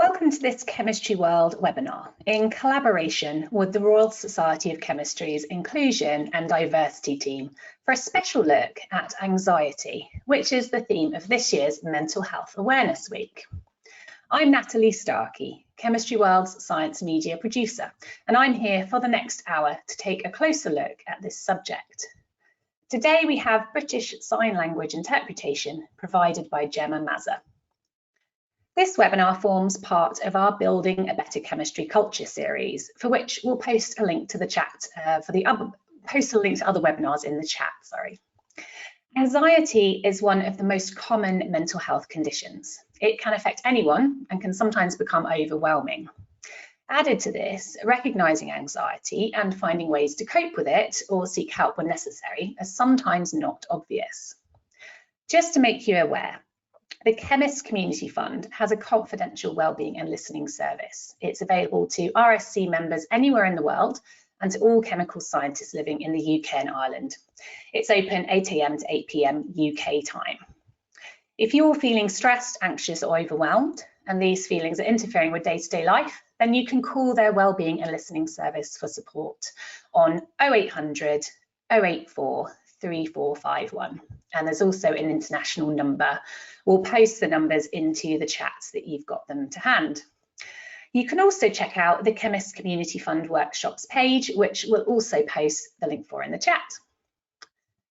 Welcome to this Chemistry World webinar in collaboration with the Royal Society of Chemistry's Inclusion and Diversity team for a special look at anxiety, which is the theme of this year's Mental Health Awareness Week. I'm Natalie Starkey, Chemistry World's science media producer, and I'm here for the next hour to take a closer look at this subject. Today we have British Sign Language interpretation provided by Gemma Mazza. This webinar forms part of our Building a Better Chemistry Culture series, for which we'll post a link to the chat post a link to other webinars in the chat. Anxiety is one of the most common mental health conditions. It can affect anyone and can sometimes become overwhelming. Added to this, recognizing anxiety and finding ways to cope with it or seek help when necessary are sometimes not obvious. Just to make you aware, the Chemists Community Fund has a confidential wellbeing and listening service. It's available to RSC members anywhere in the world and to all chemical scientists living in the UK and Ireland. It's open 8 AM to 8 PM UK time. If you're feeling stressed, anxious or overwhelmed, and these feelings are interfering with day-to-day life, then you can call their wellbeing and listening service for support on 0800 084 3451. And there's also an international number. We'll post the numbers into the chats that you've got them to hand. You can also check out the Chemists Community Fund workshops page, which we'll also post the link for in the chat.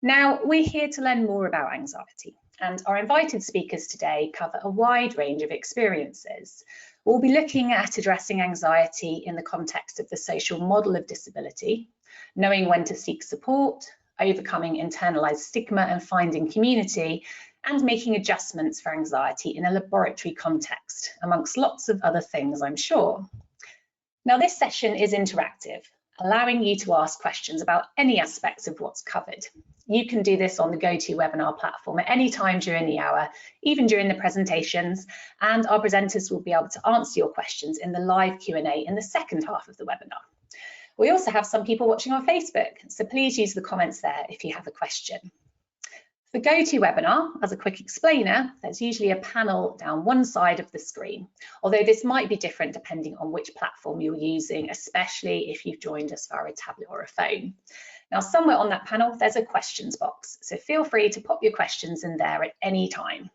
Now, we're here to learn more about anxiety, and our invited speakers today cover a wide range of experiences. We'll be looking at addressing anxiety in the context of the social model of disability, knowing when to seek support, overcoming internalized stigma and finding community, and making adjustments for anxiety in a laboratory context, amongst lots of other things, I'm sure. Now, this session is interactive, allowing you to ask questions about any aspects of what's covered. You can do this on the GoToWebinar platform at any time during the hour, even during the presentations, and our presenters will be able to answer your questions in the live Q&A in the second half of the webinar. We also have some people watching on Facebook, so please use the comments there if you have a question. For GoToWebinar, as a quick explainer, there's usually a panel down one side of the screen, although this might be different depending on which platform you're using, especially if you've joined us via a tablet or a phone. Now, somewhere on that panel, there's a questions box, so feel free to pop your questions in there at any time.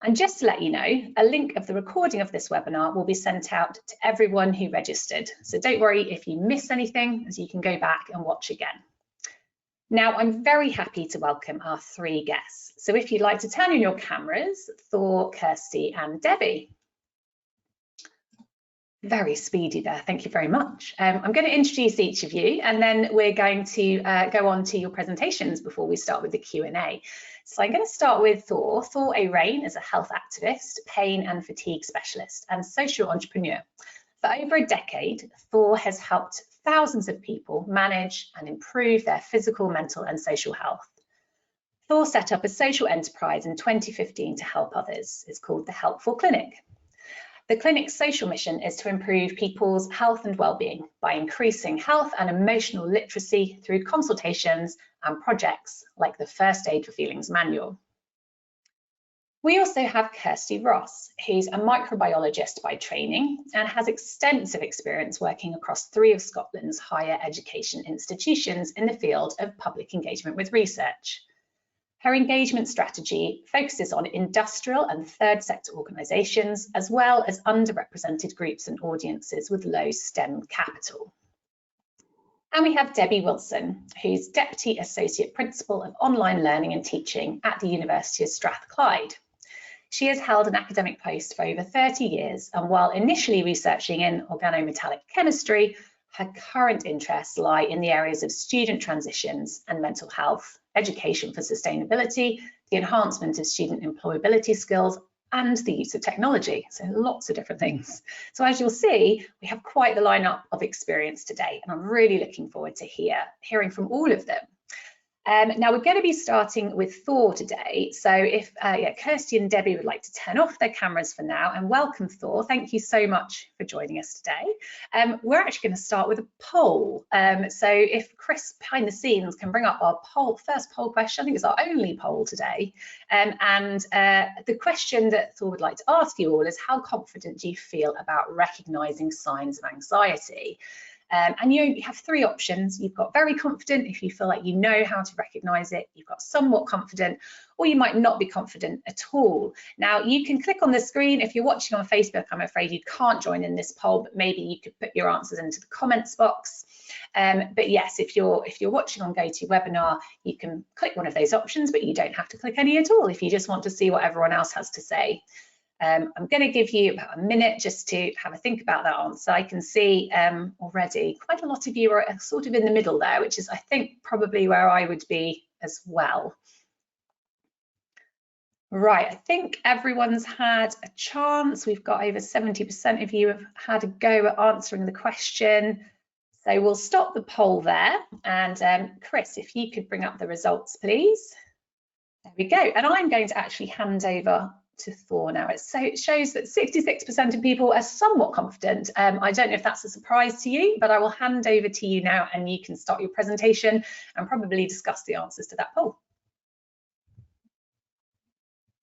And just to let you know, a link of the recording of this webinar will be sent out to everyone who registered. So don't worry if you miss anything, as you can go back and watch again. Now, I'm very happy to welcome our three guests. So if you'd like to turn on your cameras, Thor, Kirsty and Debbie. Very speedy there, thank you very much. I'm going to introduce each of you and then we're going to go on to your presentations before we start with the Q&A. So I'm going to start with Thor. Thor A. Rain is a health activist, pain and fatigue specialist and social entrepreneur. For over a decade, Thor has helped thousands of people manage and improve their physical, mental and social health. Thor set up a social enterprise in 2015 to help others. It's called the Helpful Clinic. The clinic's social mission is to improve people's health and well-being by increasing health and emotional literacy through consultations and projects like the First Aid for Feelings manual. We also have Kirsty Ross, who's a microbiologist by training and has extensive experience working across 3 of Scotland's higher education institutions in the field of public engagement with research. Her engagement strategy focuses on industrial and third sector organisations, as well as underrepresented groups and audiences with low STEM capital. And we have Debbie Wilson, who's Deputy Associate Principal of Online Learning and Teaching at the University of Strathclyde. She has held an academic post for over 30 years, and while initially researching in organometallic chemistry, her current interests lie in the areas of student transitions and mental health, education for sustainability, the enhancement of student employability skills, and the use of technology. So lots of different things. So as you'll see, we have quite the lineup of experience today, and I'm really looking forward to hearing from all of them. Now we're going to be starting with Thor today. So if Kirsty and Debbie would like to turn off their cameras for now, and welcome Thor. Thank you so much for joining us today. We're actually going to start with a poll. So if Chris behind the scenes can bring up our first poll question, I think it's our only poll today. The question that Thor would like to ask you all is, how confident do you feel about recognizing signs of anxiety? And you have three options. You've got very confident, if you feel like you know how to recognise it. You've got somewhat confident, or you might not be confident at all. Now, you can click on the screen. If you're watching on Facebook, I'm afraid you can't join in this poll, but maybe you could put your answers into the comments box. But yes, if you're watching on GoToWebinar, you can click one of those options, but you don't have to click any at all if you just want to see what everyone else has to say. I'm going to give you about a minute just to have a think about that answer. I can see already quite a lot of you are sort of in the middle there, which is, I think, probably where I would be as well. Right, I think everyone's had a chance. We've got over 70% of you have had a go at answering the question. So we'll stop the poll there. And Chris, if you could bring up the results, please. There we go. And I'm going to actually hand over to Thor now. It shows that 66% of people are somewhat confident. I don't know if that's a surprise to you, but I will hand over to you now and you can start your presentation and probably discuss the answers to that poll.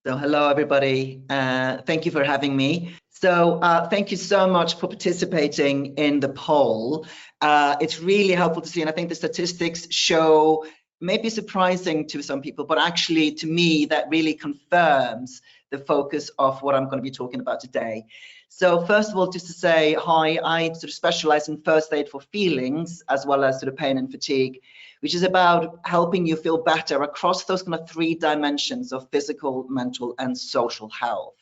So hello everybody, thank you for having me. So thank you so much for participating in the poll. It's really helpful to see, and I think the statistics show, maybe surprising to some people, but actually to me that really confirms the focus of what I'm going to be talking about today. So first of all, just to say hi, I sort of specialize in first aid for feelings as well as sort of pain and fatigue, which is about helping you feel better across those kind of three dimensions of physical, mental, and social health.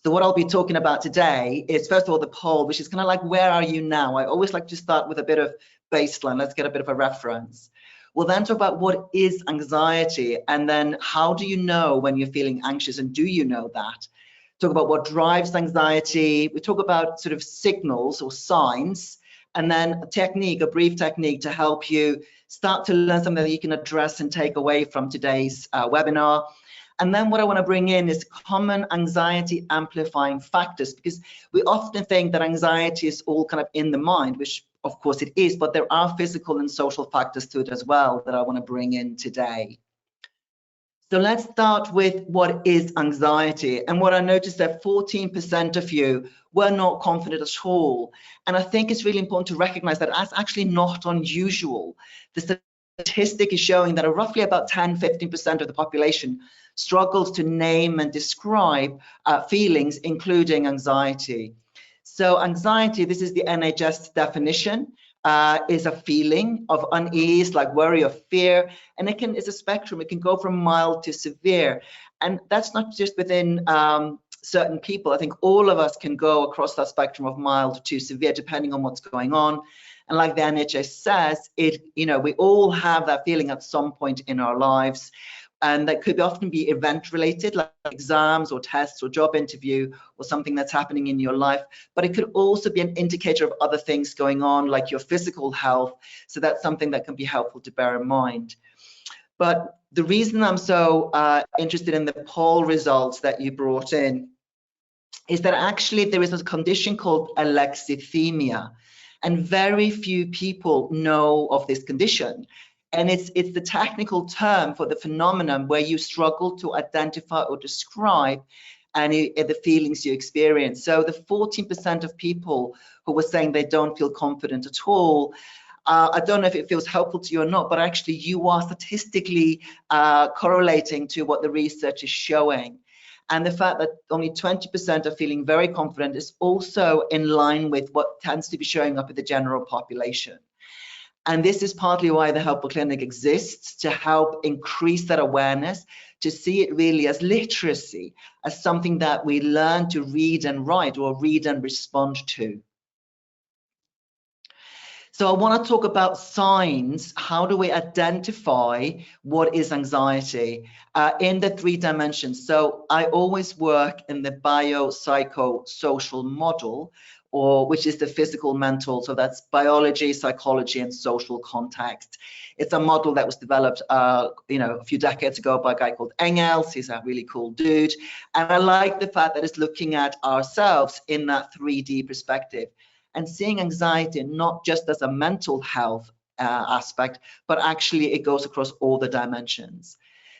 So what I'll be talking about today is, first of all, the poll, which is kind of like, where are you now? I always like to start with a bit of baseline. Let's get a bit of a reference. We'll then talk about what is anxiety, and then how do you know when you're feeling anxious, and do you know that? Talk about what drives anxiety. We talk about sort of signals or signs, and then a technique, a brief technique to help you start to learn something that you can address and take away from today's webinar. And then what I want to bring in is common anxiety amplifying factors, because we often think that anxiety is all kind of in the mind, which of course it is, but there are physical and social factors to it as well that I want to bring in today. So let's start with what is anxiety. And what I noticed that 14% of you were not confident at all. And I think it's really important to recognize that that's actually not unusual. The statistic is showing that roughly about 10–15% of the population struggles to name and describe feelings, including anxiety. So anxiety, this is the NHS definition, is a feeling of unease, like worry or fear, and it's a spectrum. It can go from mild to severe, and that's not just within certain people. I think all of us can go across that spectrum of mild to severe, depending on what's going on. And like the NHS says, we all have that feeling at some point in our lives. And that could often be event related, like exams or tests or job interview or something that's happening in your life. But it could also be an indicator of other things going on, like your physical health. So that's something that can be helpful to bear in mind. But the reason I'm so interested in the poll results that you brought in is that actually there is a condition called alexithymia, and very few people know of this condition. And it's the technical term for the phenomenon where you struggle to identify or describe the feelings you experience. So the 14% of people who were saying they don't feel confident at all, I don't know if it feels helpful to you or not, but actually you are statistically correlating to what the research is showing. And the fact that only 20% are feeling very confident is also in line with what tends to be showing up in the general population. And this is partly why the Helpful Clinic exists, to help increase that awareness, to see it really as literacy, as something that we learn to read and write, or read and respond to. So I want to talk about signs. How do we identify what is anxiety in the three dimensions? So I always work in the biopsychosocial model, or which is the physical mental. So that's biology, psychology, and social context. It's a model that was developed, a few decades ago by a guy called Engels. He's a really cool dude. And I like the fact that it's looking at ourselves in that 3D perspective and seeing anxiety not just as a mental health aspect, but actually it goes across all the dimensions.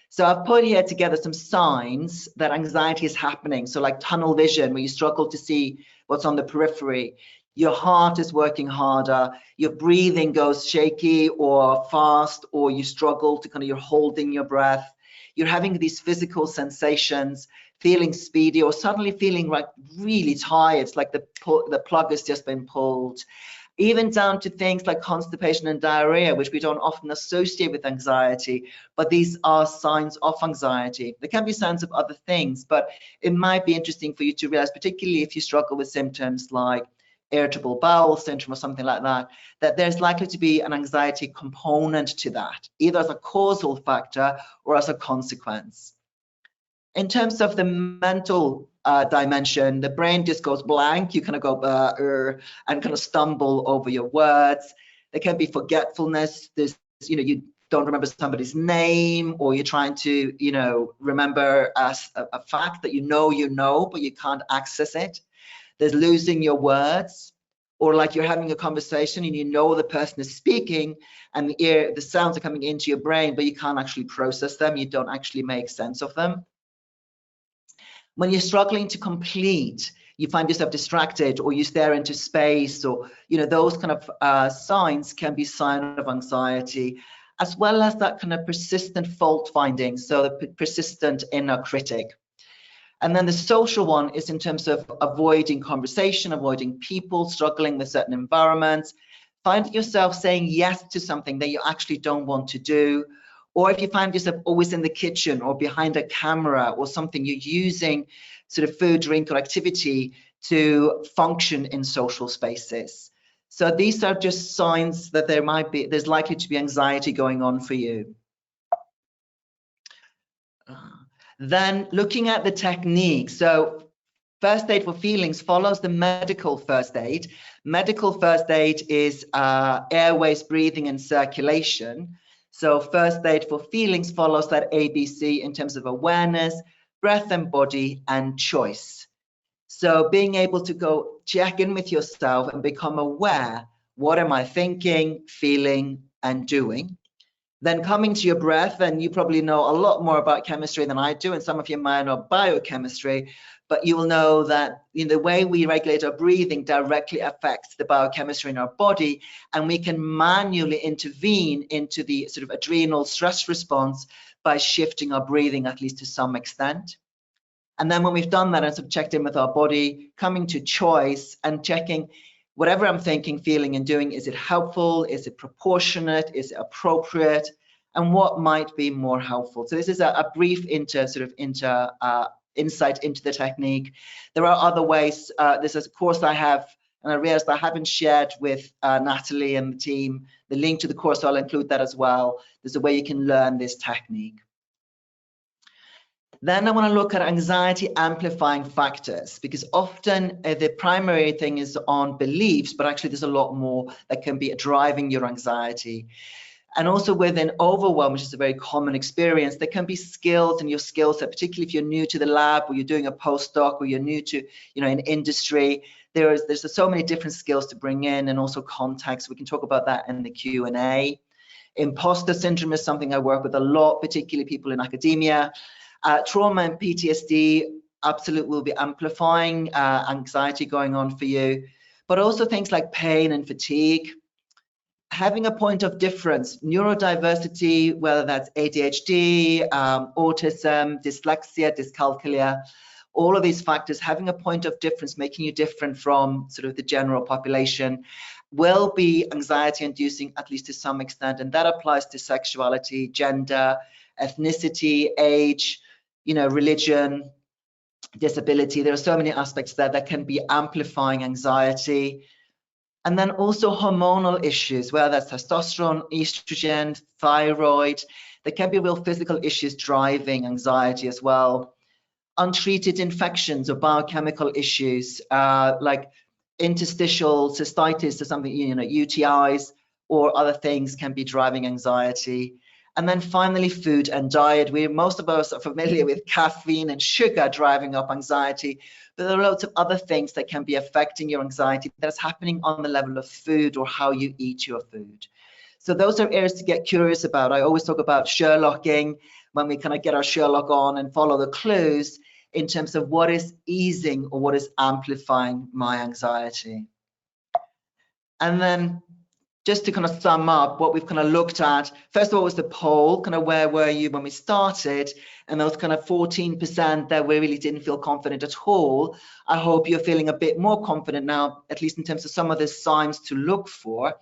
So I've put here together some signs that anxiety is happening. So like tunnel vision, where you struggle to see what's on the periphery. Your heart is working harder, your breathing goes shaky or fast, or you struggle to you're holding your breath. You're having these physical sensations, feeling speedy, or suddenly feeling like really tired. It's like the plug has just been pulled. Even down to things like constipation and diarrhea, which we don't often associate with anxiety, but these are signs of anxiety. There can be signs of other things, but it might be interesting for you to realize, particularly if you struggle with symptoms like irritable bowel syndrome or something like that, that there's likely to be an anxiety component to that, either as a causal factor or as a consequence. In terms of the mental dimension, the brain just goes blank. You kind of go and kind of stumble over your words. There can be forgetfulness. There's, you don't remember somebody's name, or you're trying to, remember a fact that you know, but you can't access it. There's losing your words, or like you're having a conversation and you know the person is speaking and the sounds are coming into your brain, but you can't actually process them. You don't actually make sense of them. When you're struggling to complete, you find yourself distracted, or you stare into space, or those kind of signs can be sign of anxiety, as well as that kind of persistent fault finding, so the persistent inner critic. And then the social one is in terms of avoiding conversation, avoiding people, struggling with certain environments, finding yourself saying yes to something that you actually don't want to do. Or if you find yourself always in the kitchen or behind a camera or something, you're using sort of food, drink, or activity to function in social spaces. So these are just signs that there's likely to be anxiety going on for you. Then looking at the technique. So first aid for feelings follows the medical first aid. Medical first aid is airways, breathing, and circulation. So first aid for feelings follows that ABC in terms of awareness, breath and body, and choice. So being able to go check in with yourself and become aware, what am I thinking, feeling, and doing? Then coming to your breath, and you probably know a lot more about chemistry than I do, and some of you might know biochemistry, but you will know that the way we regulate our breathing directly affects the biochemistry in our body, and we can manually intervene into the sort of adrenal stress response by shifting our breathing, at least to some extent. And then when we've done that and sort of checked in with our body, coming to choice and checking whatever I'm thinking, feeling, and doing, is it helpful? Is it proportionate? Is it appropriate? And what might be more helpful? So this is a brief insight into the technique. There are other ways. This is a course I have, and I realized I haven't shared with Natalie and the team the link to the course, so I'll include that as well. There's a way you can learn this technique. Then I want to look at anxiety amplifying factors, because often the primary thing is on beliefs, but actually there's a lot more that can be driving your anxiety. And also within overwhelm, which is a very common experience, there can be skills in your skill set, particularly if you're new to the lab, or you're doing a postdoc, or you're new to an industry. There's so many different skills to bring in, and also context. We can talk about that in the Q&A. Imposter syndrome is something I work with a lot, particularly people in academia. Trauma and PTSD absolutely will be amplifying anxiety going on for you, but also things like pain and fatigue. Having a point of difference, neurodiversity, whether that's ADHD, autism, dyslexia, dyscalculia, all of these factors, having a point of difference, making you different from sort of the general population, will be anxiety inducing, at least to some extent. And that applies to sexuality, gender, ethnicity, age, religion, disability. There are so many aspects there that can be amplifying anxiety. And then also hormonal issues, whether that's testosterone, estrogen, thyroid. There can be real physical issues driving anxiety as well. Untreated infections or biochemical issues like interstitial cystitis or something, UTIs or other things can be driving anxiety. And then finally, food and diet. Most of us are familiar with caffeine and sugar driving up anxiety, but there are lots of other things that can be affecting your anxiety that's happening on the level of food or how you eat your food. So those are areas to get curious about. I always talk about Sherlocking, when we kind of get our Sherlock on and follow the clues in terms of what is easing or what is amplifying my anxiety. And then just to kind of sum up what we've kind of looked at, first of all was the poll, kind of where were you when we started, and those kind of 14% that we really didn't feel confident at all. I hope you're feeling a bit more confident now, at least in terms of some of the signs to look for.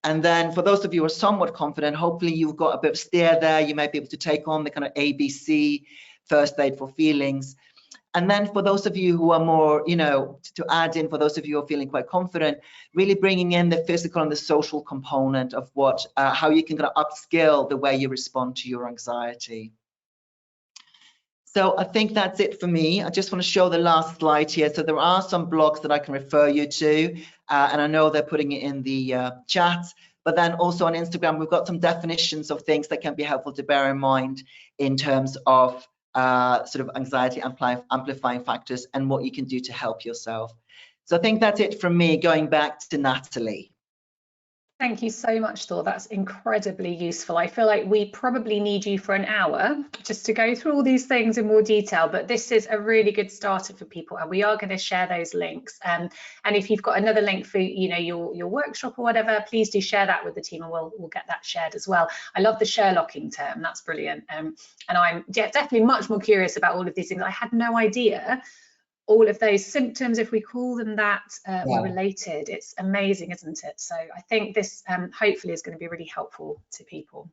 And then for those of you who are somewhat confident, hopefully you've got a bit of steer there. You might be able to take on the kind of ABC, first aid for feelings. And then for those of you who are more, to add in, for those of you who are feeling quite confident, really bringing in the physical and the social component of how you can kind of upskill the way you respond to your anxiety. So I think that's it for me. I just want to show the last slide here. So there are some blogs that I can refer you to, and I know they're putting it in the chat. But then also on Instagram, we've got some definitions of things that can be helpful to bear in mind in terms of sort of anxiety amplifying factors and what you can do to help yourself. So I think that's it from me. Going back to Natalie. Thank you so much, Thor. That's incredibly useful. I feel like we probably need you for an hour just to go through all these things in more detail, but this is a really good starter for people, and we are going to share those links. And if you've got another link for your workshop or whatever, please do share that with the team, and we'll get that shared as well. I love the Sherlocking term. That's brilliant. And I'm definitely much more curious about all of these things. I had no idea all of those symptoms, if we call them that, were related. It's amazing, isn't it? So I think this hopefully is going to be really helpful to people.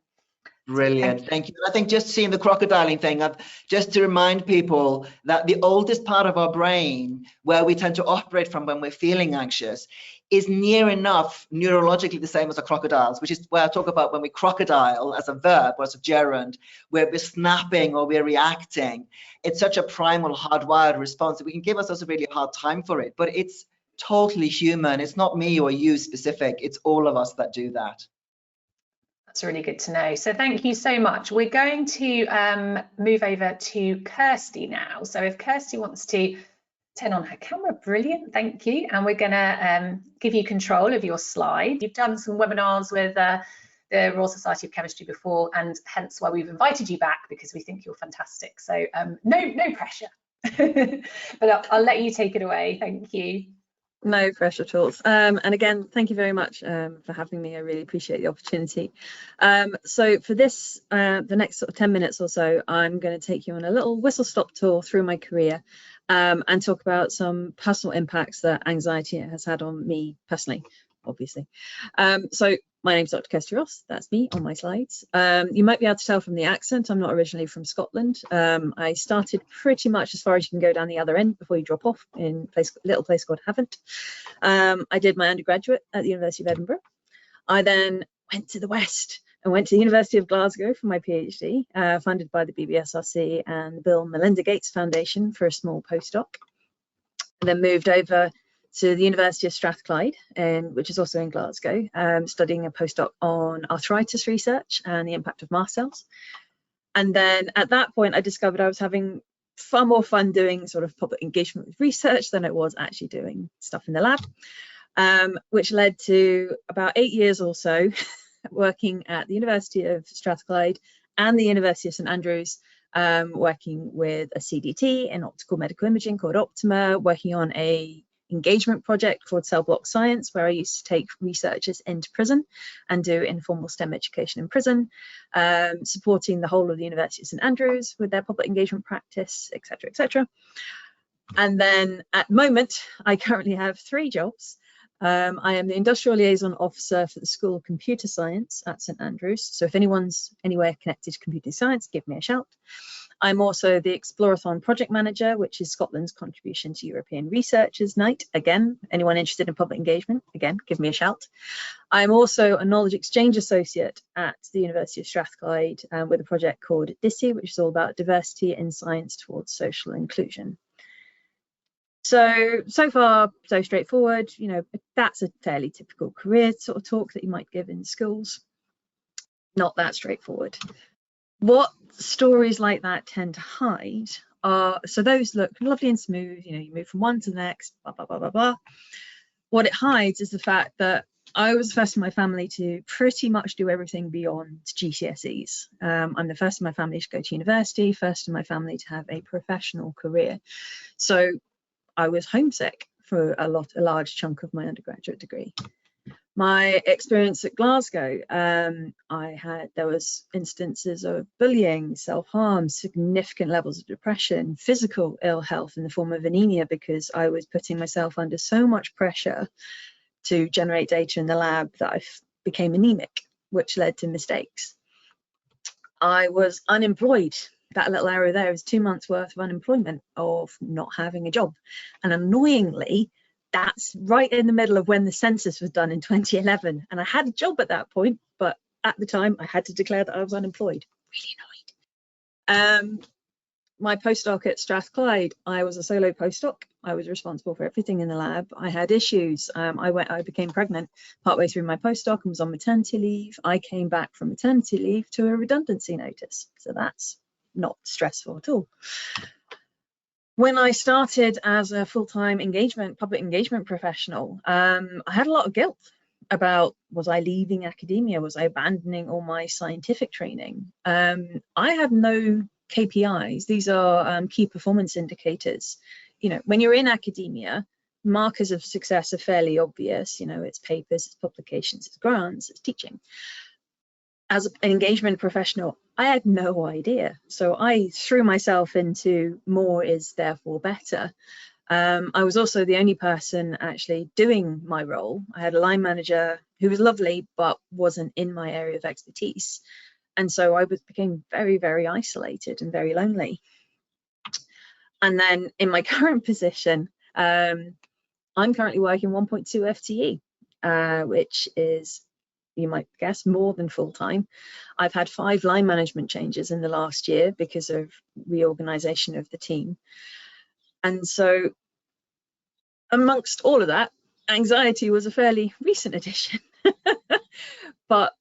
Brilliant, thank you. I think just seeing the crocodiling thing, just to remind people that the oldest part of our brain, where we tend to operate from when we're feeling anxious, is near enough neurologically the same as a crocodile's, which is where I talk about when we crocodile as a verb or as a gerund, where we're snapping or we're reacting. It's such a primal, hardwired response that we can give ourselves a really hard time for it, but it's totally human. It's not me or you specific. It's all of us that do that. That's really good to know. So thank you so much. We're going to move over to Kirsty now. So if Kirsty wants to turn on her camera, brilliant, thank you. And we're going to give you control of your slide. You've done some webinars with the Royal Society of Chemistry before, and hence why we've invited you back, because we think you're fantastic. So no pressure, but I'll let you take it away. Thank you. No pressure at all. And again, thank you very much for having me. I really appreciate the opportunity. So for this, the next sort of 10 minutes or so, I'm going to take you on a little whistle-stop tour through my career and talk about some personal impacts that anxiety has had on me personally, obviously. So my name's Dr. Kirsty Ross. That's me on my slides. You might be able to tell from the accent, I'm not originally from Scotland. I started pretty much as far as you can go down the other end before you drop off in a little place called Havant. I did my undergraduate at the University of Edinburgh. I then went to the West and went to the University of Glasgow for my PhD, funded by the BBSRC and the Bill and Melinda Gates Foundation for a small postdoc. And then moved over to the University of Strathclyde, which is also in Glasgow, studying a postdoc on arthritis research and the impact of mast cells. And then at that point, I discovered I was having far more fun doing sort of public engagement with research than I was actually doing stuff in the lab, which led to about 8 years or so working at the University of Strathclyde and the University of St Andrews, working with a CDT in optical medical imaging called Optima, working on a engagement project called Cell Block Science, where I used to take researchers into prison and do informal STEM education in prison, supporting the whole of the University of St Andrews with their public engagement practice, etc., etc. And then at the moment, I currently have 3 jobs. I am the Industrial Liaison Officer for the School of Computer Science at St Andrews. So if anyone's anywhere connected to computer science, give me a shout. I'm also the Explorathon Project Manager, which is Scotland's contribution to European Researchers Night. Again, anyone interested in public engagement, again, give me a shout. I'm also a Knowledge Exchange Associate at the University of Strathclyde with a project called DISI, which is all about diversity in science towards social inclusion. So far, so straightforward. You know, that's a fairly typical career sort of talk that you might give in schools. Not that straightforward. What stories like that tend to hide are, so those look lovely and smooth, you know, you move from one to the next, blah, blah, blah, blah, blah. What it hides is the fact that I was the first in my family to pretty much do everything beyond GCSEs. I'm the first in my family to go to university, first in my family to have a professional career. So I was homesick for a large chunk of my undergraduate degree. My experience at Glasgow, there was instances of bullying, self-harm, significant levels of depression, physical ill health in the form of anemia, because I was putting myself under so much pressure to generate data in the lab that I became anemic, which led to mistakes. I was unemployed. That little arrow there is 2 months worth of unemployment, of not having a job. And annoyingly, that's right in the middle of when the census was done in 2011. And I had a job at that point, but at the time I had to declare that I was unemployed. Really annoyed. My postdoc at Strathclyde, I was a solo postdoc. I was responsible for everything in the lab. I had issues. I became pregnant partway through my postdoc and was on maternity leave. I came back from maternity leave to a redundancy notice. So that's not stressful at all. When I started as a full-time public engagement professional, I had a lot of guilt about, was I leaving academia? Was I abandoning all my scientific training? I had no KPIs. These are key performance indicators. You know, when you're in academia, markers of success are fairly obvious. You know, it's papers, it's publications, it's grants, it's teaching. As an engagement professional, I had no idea. So I threw myself into more is therefore better. I was also the only person actually doing my role. I had a line manager who was lovely, but wasn't in my area of expertise. And so I became very, very isolated and very lonely. And then in my current position, I'm currently working 1.2 FTE, which is, you might guess, more than full-time. I've had 5 line management changes in the last year because of reorganization of the team. And so amongst all of that, anxiety was a fairly recent addition. But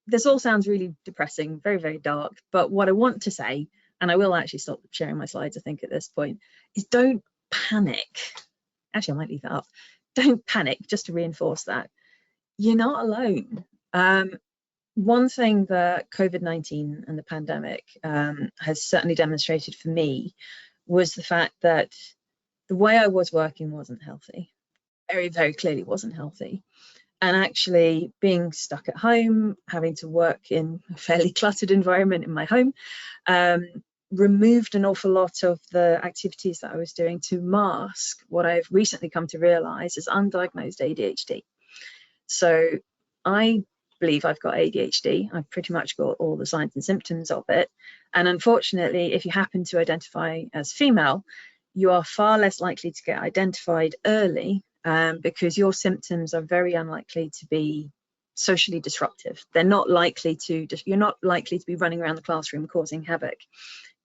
this all sounds really depressing, very, very dark. But what I want to say, and I will actually stop sharing my slides, I think, at this point, is don't panic. Actually, I might leave that up. Don't panic, just to reinforce that. You're not alone. One thing that COVID-19 and the pandemic has certainly demonstrated for me was the fact that the way I was working wasn't healthy. Very, very clearly wasn't healthy. And actually being stuck at home, having to work in a fairly cluttered environment in my home, removed an awful lot of the activities that I was doing to mask what I've recently come to realize is undiagnosed ADHD. So I believe I've got ADHD. I've pretty much got all the signs and symptoms of it. And unfortunately, if you happen to identify as female, you are far less likely to get identified early because your symptoms are very unlikely to be socially disruptive. They're not likely to, you're not likely to be running around the classroom causing havoc.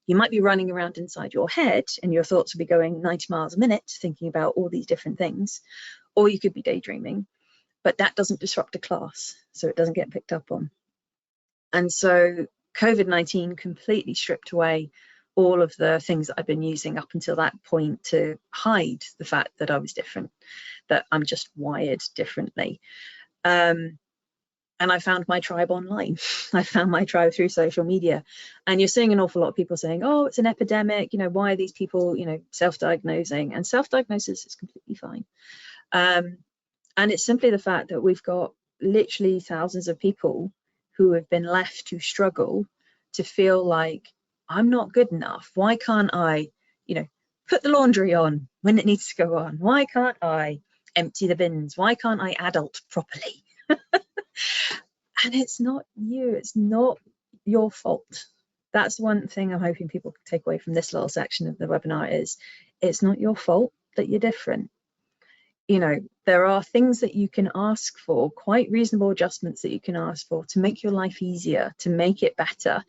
You might be running around inside your head and your thoughts will be going 90 miles a minute thinking about all these different things, or you could be daydreaming, but that doesn't disrupt a class, so it doesn't get picked up on. And so COVID-19 completely stripped away all of the things that I've been using up until that point to hide the fact that I was different, that I'm just wired differently. And I found my tribe online. I found my tribe through social media. And you're seeing an awful lot of people saying, oh, it's an epidemic, you know, why are these people, you know, self-diagnosing? And self-diagnosis is completely fine. And it's simply the fact that we've got literally thousands of people who have been left to struggle to feel like, I'm not good enough. Why can't I, you know, put the laundry on when it needs to go on? Why can't I empty the bins? Why can't I adult properly? And it's not you, it's not your fault. That's one thing I'm hoping people can take away from this little section of the webinar is it's not your fault that you're different. You know, there are things that you can ask for, quite reasonable adjustments that you can ask for to make your life easier, to make it better.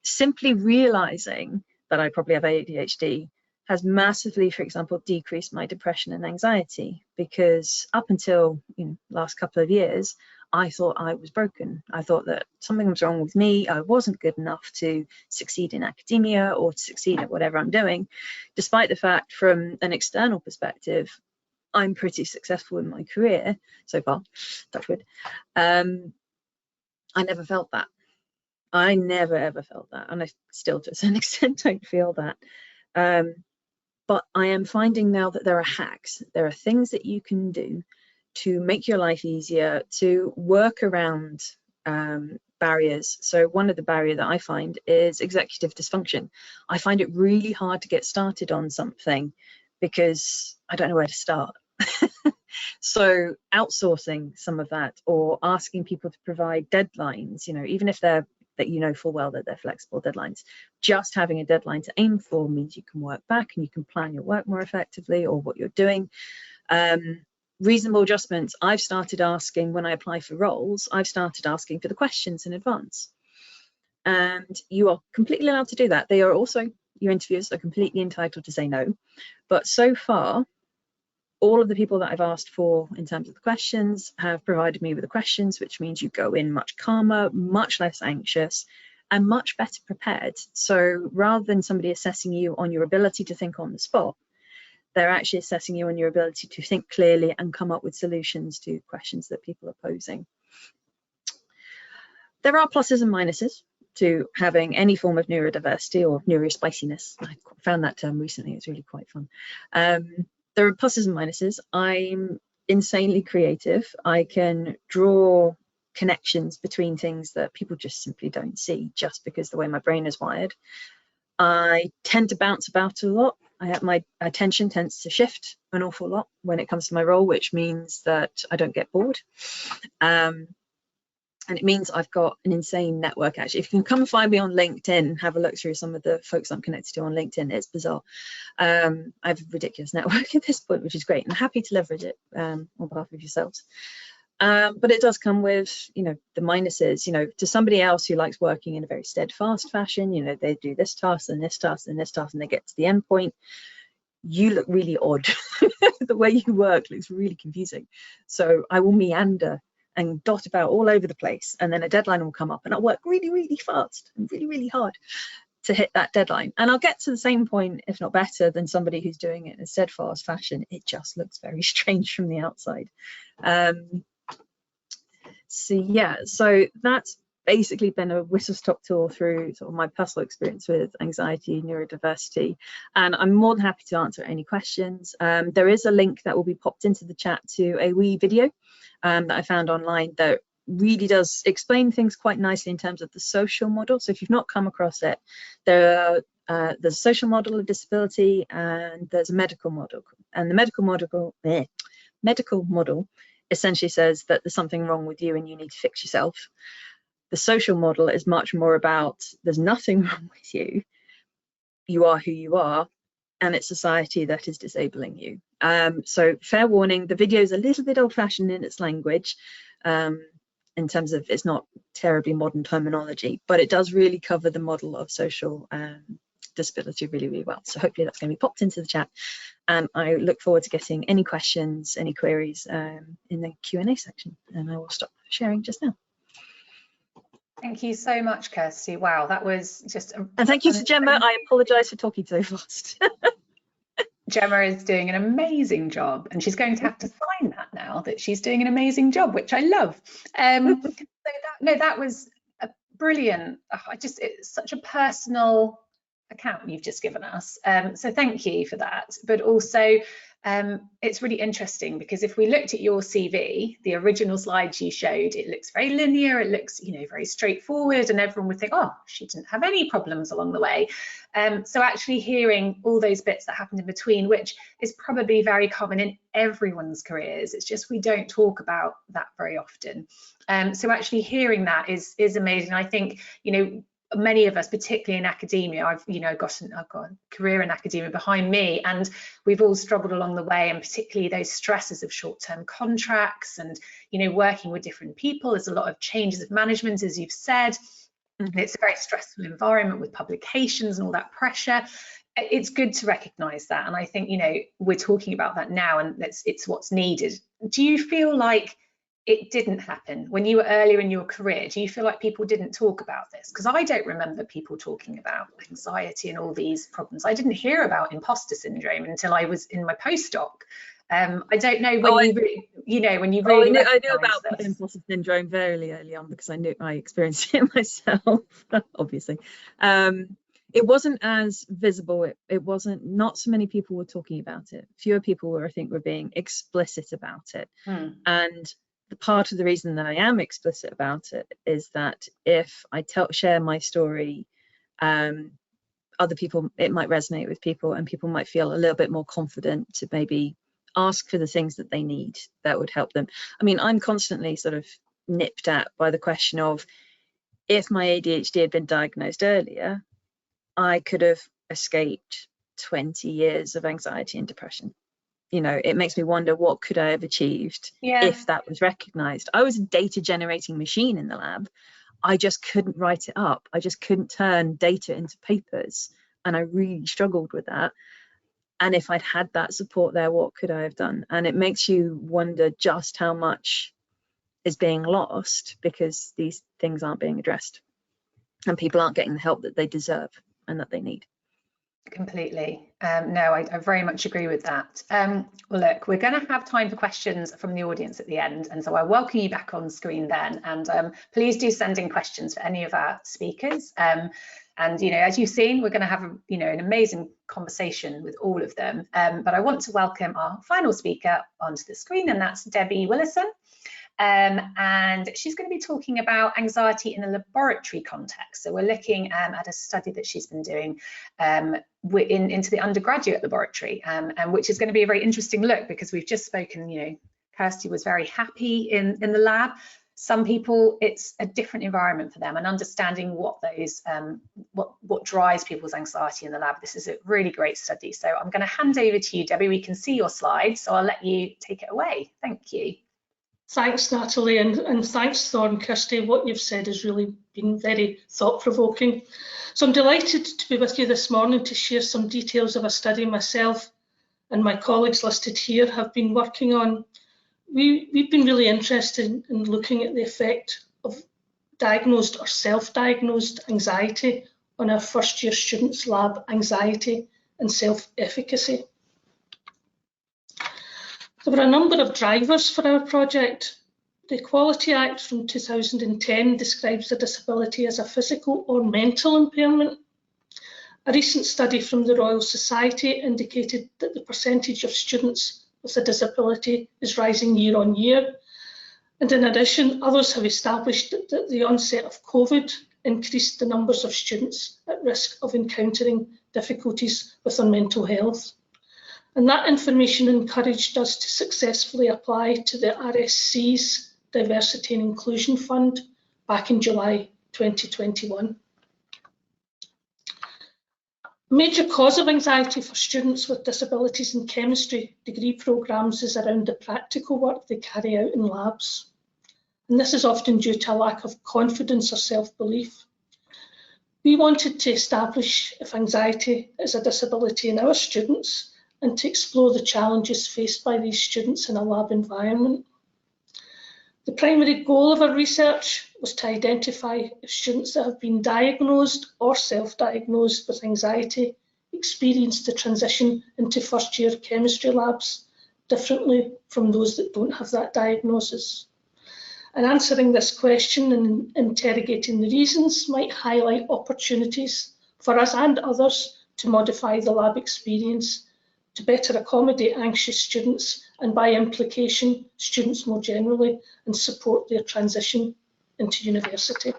Simply realizing that I probably have ADHD has massively, for example, decreased my depression and anxiety, because up until last couple of years, I thought I was broken. I thought that something was wrong with me. I wasn't good enough to succeed in academia or to succeed at whatever I'm doing, despite the fact from an external perspective, I'm pretty successful in my career so far, touch wood. I never felt that. I never ever felt that, and I still to some extent don't feel that. But I am finding now that there are hacks, there are things that you can do to make your life easier, to work around barriers. So one of the barriers that I find is executive dysfunction. I find it really hard to get started on something because I don't know where to start. So outsourcing some of that, or asking people to provide deadlines, even if they're that full well that they're flexible deadlines, just having a deadline to aim for means you can work back and you can plan your work more effectively, or what you're doing. Reasonable adjustments. I've started asking, when I apply for roles, I've started asking for the questions in advance, and you are completely allowed to do that. They are also, your interviewers are completely entitled to say no, but so far all of the people that I've asked for in terms of the questions have provided me with the questions, which means you go in much calmer, much less anxious, and much better prepared. So rather than somebody assessing you on your ability to think on the spot, they're actually assessing you on your ability to think clearly and come up with solutions to questions that people are posing. There are pluses and minuses to having any form of neurodiversity or neurospiciness. I found that term recently, it's really quite fun. There are pluses and minuses. I'm insanely creative. I can draw connections between things that people just simply don't see, just because the way my brain is wired. I tend to bounce about a lot. My attention tends to shift an awful lot when it comes to my role, which means that I don't get bored. And it means I've got an insane network, actually. If you can come and find me on LinkedIn, have a look through some of the folks I'm connected to on LinkedIn, it's bizarre. I have a ridiculous network at this point, which is great, and happy to leverage it on behalf of yourselves. But it does come with, the minuses, to somebody else who likes working in a very steadfast fashion, they do this task and this task and this task, and they get to the end point. You look really odd. The way you work looks really confusing. So I will meander and dot about all over the place, and then a deadline will come up and I'll work really, really fast and really, really hard to hit that deadline. And I'll get to the same point, if not better, than somebody who's doing it in a steadfast fashion. It just looks very strange from the outside. So that's basically been a whistle-stop tour through sort of my personal experience with anxiety, neurodiversity, and I'm more than happy to answer any questions. There is a link that will be popped into the chat to a wee video that I found online that really does explain things quite nicely in terms of the social model. So if you've not come across it, there's a social model of disability and there's a medical model. And the medical model essentially says that there's something wrong with you and you need to fix yourself. The social model is much more about there's nothing wrong with you, you are who you are, and it's society that is disabling you. So fair warning, the video is a little bit old-fashioned in its language, in terms of it's not terribly modern terminology, but it does really cover the model of social disability really, really well. So hopefully that's going to be popped into the chat, and I look forward to getting any questions, any queries in the Q&A section, and I will stop sharing just now. Thank you so much, Kirsty. Wow, that was just and thank you to Gemma. I apologize for talking so fast. Gemma is doing an amazing job, and she's going to have to sign that now, that she's doing an amazing job, which I love. That was a brilliant. It's such a personal account you've just given us. So thank you for that. But also, it's really interesting because if we looked at your CV, the original slides you showed, it looks very linear, it looks, very straightforward, and everyone would think, oh, she didn't have any problems along the way. So actually hearing all those bits that happened in between, which is probably very common in everyone's careers, it's just we don't talk about that very often. So actually hearing that is amazing. I think, many of us, particularly in academia, I've got a career in academia behind me, and we've all struggled along the way, and particularly those stresses of short-term contracts and working with different people. There's a lot of changes of management, as you've said. It's a very stressful environment with publications and all that pressure. it's good to recognise that, and I think, you know, we're talking about that now, and it's what's needed. Do you feel like it didn't happen when you were earlier in your career? Do you feel like people didn't talk about this? Because I don't remember people talking about anxiety and all these problems. I didn't hear about imposter syndrome until I was in my postdoc. I don't know when when you really I knew about imposter syndrome very early on, because I experienced it myself, obviously. It wasn't as visible. It wasn't, not so many people were talking about it. Fewer people were, I think, were being explicit about it. And the part of the reason that I am explicit about it is that if I share my story, other people, it might resonate with people, and people might feel a little bit more confident to maybe ask for the things that they need that would help them. I mean, I'm constantly sort of nipped at by the question of, if my ADHD had been diagnosed earlier, I could have escaped 20 years of anxiety and depression. You know, it makes me wonder, what could I have achieved if that was recognized? I was a data generating machine in the lab. I just couldn't write it up. I just couldn't turn data into papers. And I really struggled with that. And if I'd had that support there, what could I have done? And it makes you wonder just how much is being lost because these things aren't being addressed and people aren't getting the help that they deserve and that they need. Completely. No, I very much agree with that. Well, look, we're going to have time for questions from the audience at the end, and so I welcome you back on screen then. And please do send in questions for any of our speakers. And you know, as you've seen, we're going to have an amazing conversation with all of them. But I want to welcome our final speaker onto the screen, and that's Debbie Willison. And she's going to be talking about anxiety in a laboratory context. So we're looking at a study that she's been doing into the undergraduate laboratory, and which is going to be a very interesting look, because we've just spoken, you know, Kirsty was very happy in the lab. Some people, it's a different environment for them, and understanding what those what drives people's anxiety in the lab. This is a really great study. So I'm going to hand over to you, Debbie. We can see your slides, so I'll let you take it away. Thank you. Thanks, Natalie, and thanks, Thor and Kirsty. What you've said has really been very thought-provoking. So I'm delighted to be with you this morning to share some details of a study myself and my colleagues listed here have been working on. We've been really interested in looking at the effect of diagnosed or self-diagnosed anxiety on our first-year students' lab anxiety and self-efficacy. There were a number of drivers for our project. The Equality Act from 2010 describes a disability as a physical or mental impairment. A recent study from the Royal Society indicated that the percentage of students with a disability is rising year on year. And in addition, others have established that the onset of COVID increased the numbers of students at risk of encountering difficulties with their mental health. And that information encouraged us to successfully apply to the RSC's Diversity and Inclusion Fund back in July 2021. A major cause of anxiety for students with disabilities in chemistry degree programmes is around the practical work they carry out in labs. And this is often due to a lack of confidence or self-belief. We wanted to establish if anxiety is a disability in our students, and to explore the challenges faced by these students in a lab environment. The primary goal of our research was to identify if students that have been diagnosed or self-diagnosed with anxiety experience the transition into first-year chemistry labs differently from those that don't have that diagnosis. And answering this question and interrogating the reasons might highlight opportunities for us and others to modify the lab experience to better accommodate anxious students and, by implication, students more generally, and support their transition into university.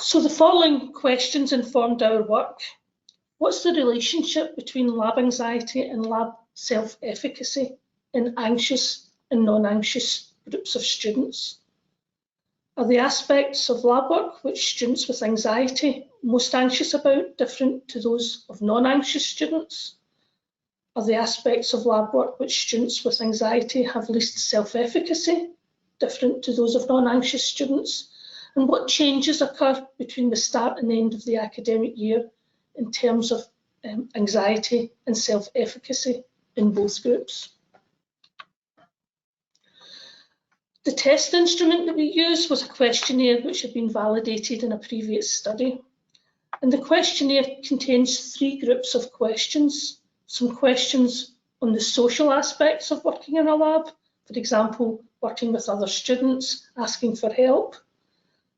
So the following questions informed our work. What's the relationship between lab anxiety and lab self-efficacy in anxious and non-anxious groups of students? Are the aspects of lab work which students with anxiety most anxious about different to those of non-anxious students? Are the aspects of lab work which students with anxiety have least self-efficacy different to those of non-anxious students? And what changes occur between the start and end of the academic year in terms of anxiety and self-efficacy in both groups. The test instrument that we used was a questionnaire which had been validated in a previous study. And the questionnaire contains 3 groups of questions. Some questions on the social aspects of working in a lab, for example, working with other students, asking for help.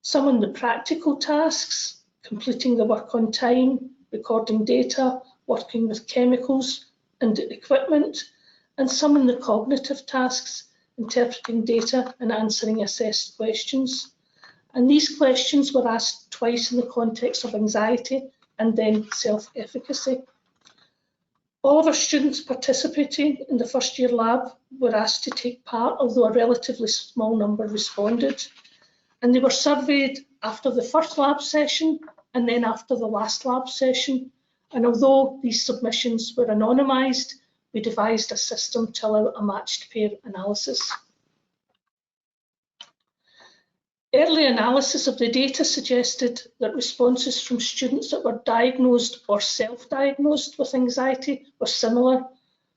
Some on the practical tasks, completing the work on time, recording data, working with chemicals and equipment, and some on the cognitive tasks, interpreting data and answering assessed questions. And these questions were asked twice in the context of anxiety and then self-efficacy. All of our students participating in the first year lab were asked to take part, although a relatively small number responded. And they were surveyed after the first lab session and then after the last lab session. And although these submissions were anonymised, we devised a system to allow a matched pair analysis. Early analysis of the data suggested that responses from students that were diagnosed or self-diagnosed with anxiety were similar.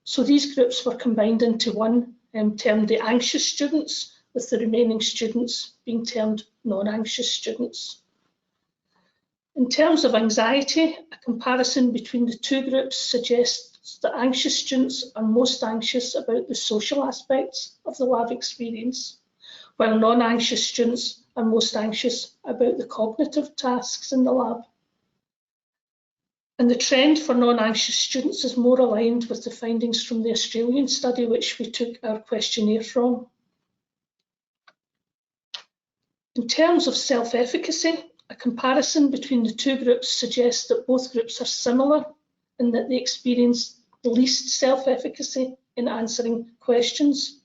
So these groups were combined into one, termed the anxious students, with the remaining students being termed non-anxious students. In terms of anxiety, a comparison between the 2 groups suggests that anxious students are most anxious about the social aspects of the lab experience, while non-anxious students are most anxious about the cognitive tasks in the lab. And the trend for non-anxious students is more aligned with the findings from the Australian study, which we took our questionnaire from. In terms of self-efficacy, a comparison between the 2 groups suggests that both groups are similar in that they experience the least self-efficacy in answering questions.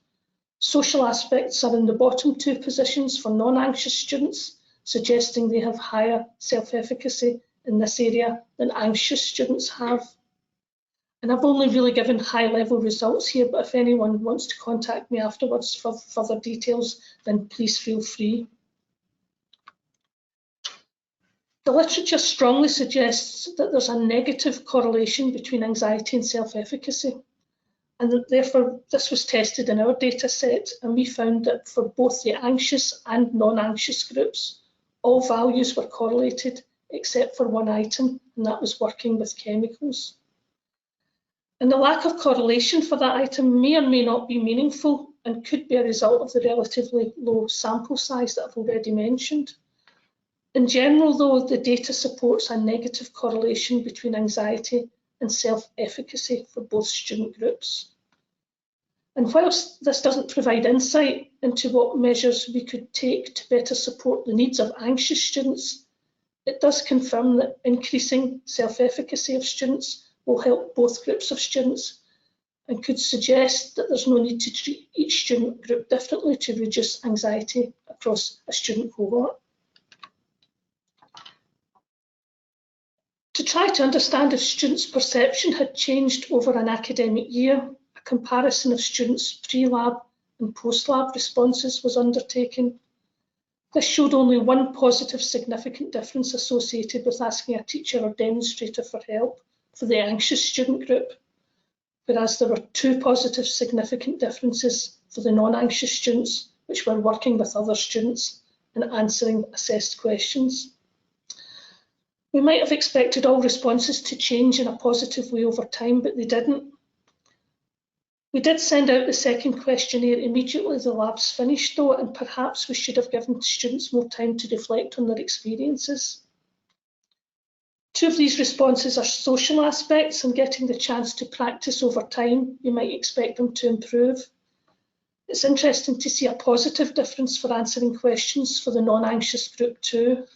Social aspects are in the bottom 2 positions for non-anxious students, suggesting they have higher self-efficacy in this area than anxious students have. And I've only really given high-level results here, but if anyone wants to contact me afterwards for further details, then please feel free. The literature strongly suggests that there's a negative correlation between anxiety and self-efficacy, and that therefore this was tested in our data set, and we found that for both the anxious and non-anxious groups, all values were correlated except for one item, and that was working with chemicals. And the lack of correlation for that item may or may not be meaningful and could be a result of the relatively low sample size that I've already mentioned. In general, though, the data supports a negative correlation between anxiety and self-efficacy for both student groups. And whilst this doesn't provide insight into what measures we could take to better support the needs of anxious students, it does confirm that increasing self-efficacy of students will help both groups of students and could suggest that there's no need to treat each student group differently to reduce anxiety across a student cohort. To try to understand if students' perception had changed over an academic year, a comparison of students' pre-lab and post-lab responses was undertaken. This showed only one positive significant difference associated with asking a teacher or demonstrator for help for the anxious student group, whereas there were 2 positive significant differences for the non-anxious students, which were working with other students and answering assessed questions. We might have expected all responses to change in a positive way over time, but they didn't. We did send out the second questionnaire immediately as the lab's finished though, and perhaps we should have given students more time to reflect on their experiences. 2 of these responses are social aspects, and getting the chance to practice over time, you might expect them to improve. It's interesting to see a positive difference for answering questions for the non-anxious group too.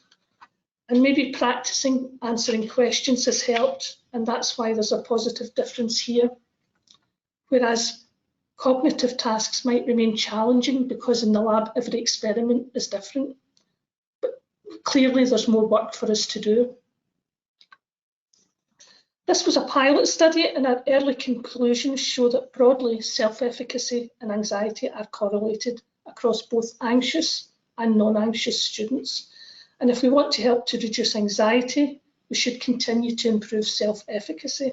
And maybe practicing answering questions has helped, and that's why there's a positive difference here. Whereas cognitive tasks might remain challenging because in the lab every experiment is different. But clearly there's more work for us to do. This was a pilot study, and our early conclusions show that broadly self-efficacy and anxiety are correlated across both anxious and non-anxious students. And if we want to help to reduce anxiety, we should continue to improve self-efficacy.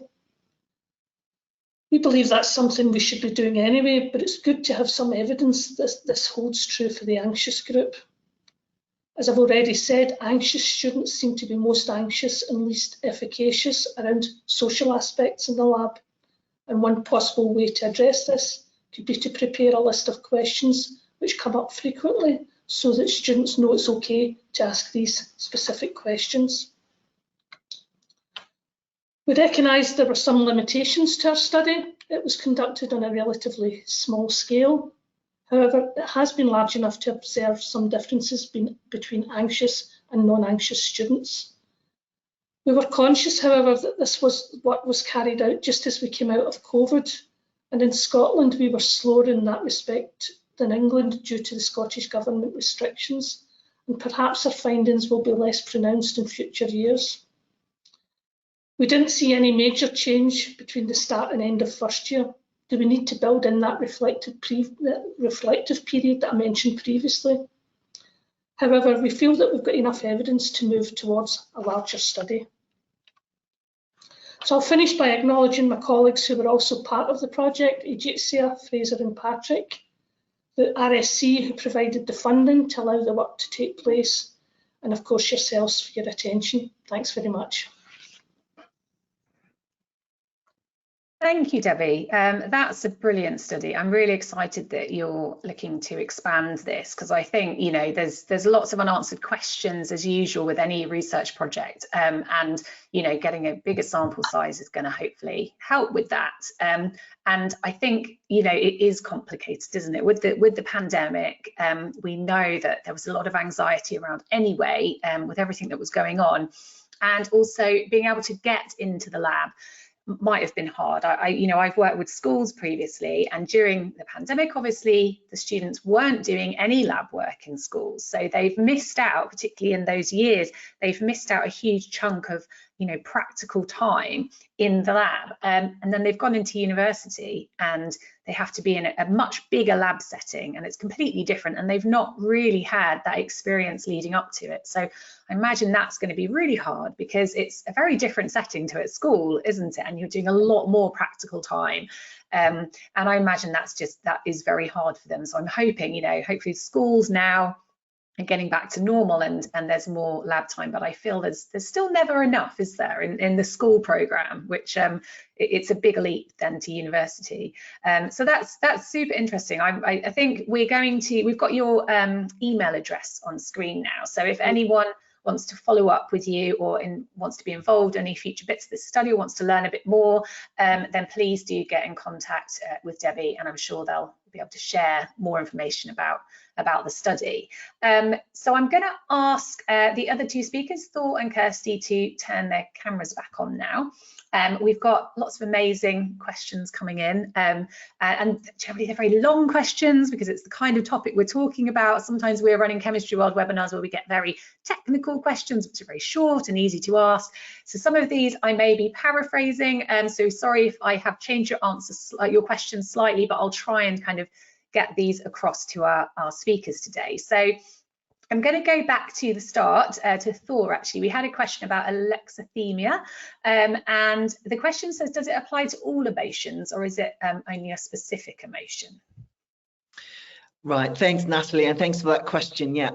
We believe that's something we should be doing anyway, but it's good to have some evidence that this holds true for the anxious group. As I've already said, anxious students seem to be most anxious and least efficacious around social aspects in the lab. And one possible way to address this could be to prepare a list of questions which come up frequently so that students know it's okay to ask these specific questions. We recognised there were some limitations to our study. It was conducted on a relatively small scale. However, it has been large enough to observe some differences between anxious and non-anxious students. We were conscious, however, that this was what was carried out just as we came out of COVID. And in Scotland, we were slower in that respect than England due to the Scottish Government restrictions. And perhaps our findings will be less pronounced in future years. We didn't see any major change between the start and end of first year. Do we need to build in that reflective period that I mentioned previously? However, we feel that we've got enough evidence to move towards a larger study. So I'll finish by acknowledging my colleagues who were also part of the project, Egyptia, Fraser and Patrick, the RSC who provided the funding to allow the work to take place, and of course yourselves for your attention. Thanks very much. Thank you, Debbie. That's a brilliant study. I'm really excited that you're looking to expand this, because I think, you know, there's lots of unanswered questions as usual with any research project, and you know, getting a bigger sample size is going to hopefully help with that. And I think, you know, it is complicated, isn't it? With the pandemic, we know that there was a lot of anxiety around anyway, with everything that was going on, and also being able to get into the lab might have been hard. You know, I've worked with schools previously, and during the pandemic, obviously, the students weren't doing any lab work in schools. So they've missed out, particularly in those years, they've missed out a huge chunk of, you know, practical time in the lab. And then they've gone into university and they have to be in a much bigger lab setting, and it's completely different. And they've not really had that experience leading up to it. So I imagine that's going to be really hard, because it's a very different setting to at school, isn't it? And you're doing a lot more practical time. And I imagine that is very hard for them. So I'm hoping, you know, hopefully schools now are getting back to normal and there's more lab time, but I feel there's still never enough, is there, in the school program, which it's a big leap then to university. So that's super interesting. I think we've got your email address on screen now. So if anyone wants to follow up with you or wants to be involved in any future bits of this study or wants to learn a bit more, then please do get in contact with Debbie, and I'm sure they'll be able to share more information about the study. So I'm going to ask the other two speakers, Thor and Kirsty, to turn their cameras back on now. We've got lots of amazing questions coming in, and generally they're very long questions because it's the kind of topic we're talking about. Sometimes we're running Chemistry World webinars where we get very technical questions which are very short and easy to ask. So some of these I may be paraphrasing, so sorry if I have changed your answers, your questions slightly, but I'll try and kind of get these across to our speakers today. So I'm going to go back to the start, to Thor, actually. We had a question about alexithymia, and the question says, does it apply to all emotions, or is it only a specific emotion? Right, thanks, Natalie, and thanks for that question. Yeah,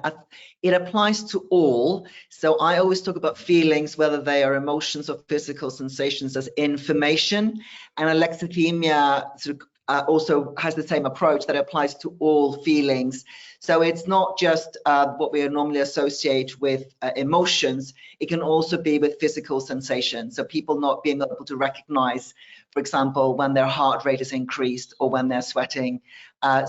it applies to all. So I always talk about feelings, whether they are emotions or physical sensations, as information, and alexithymia sort of also has the same approach that applies to all feelings. So it's not just what we normally associate with emotions, it can also be with physical sensations. So people not being able to recognize, for example, when their heart rate is increased or when they're sweating.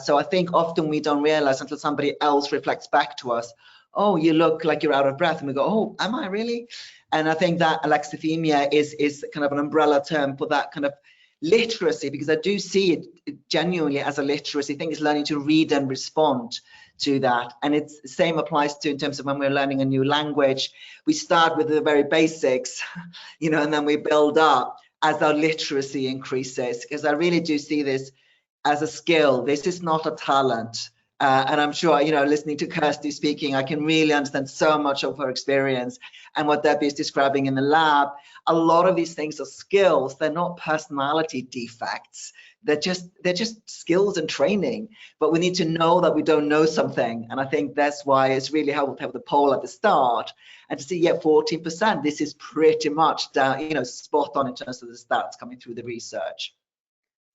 So I think often we don't realize until somebody else reflects back to us, oh, you look like you're out of breath, and we go, oh, am I really? And I think that alexithymia is kind of an umbrella term for that kind of literacy, because I do see it genuinely as a literacy thing, is learning to read and respond to that. And it's the same applies to in terms of when we're learning a new language. We start with the very basics, you know, and then we build up as our literacy increases, because I really do see this as a skill. This is not a talent. And I'm sure, you know, listening to Kirsty speaking, I can really understand so much of her experience and what Debbie is describing in the lab. A lot of these things are skills. They're not personality defects. They're just skills and training. But we need to know that we don't know something. And I think that's why it's really helpful to have the poll at the start and to see, yeah, 14%. This is pretty much down, you know, spot on in terms of the stats coming through the research.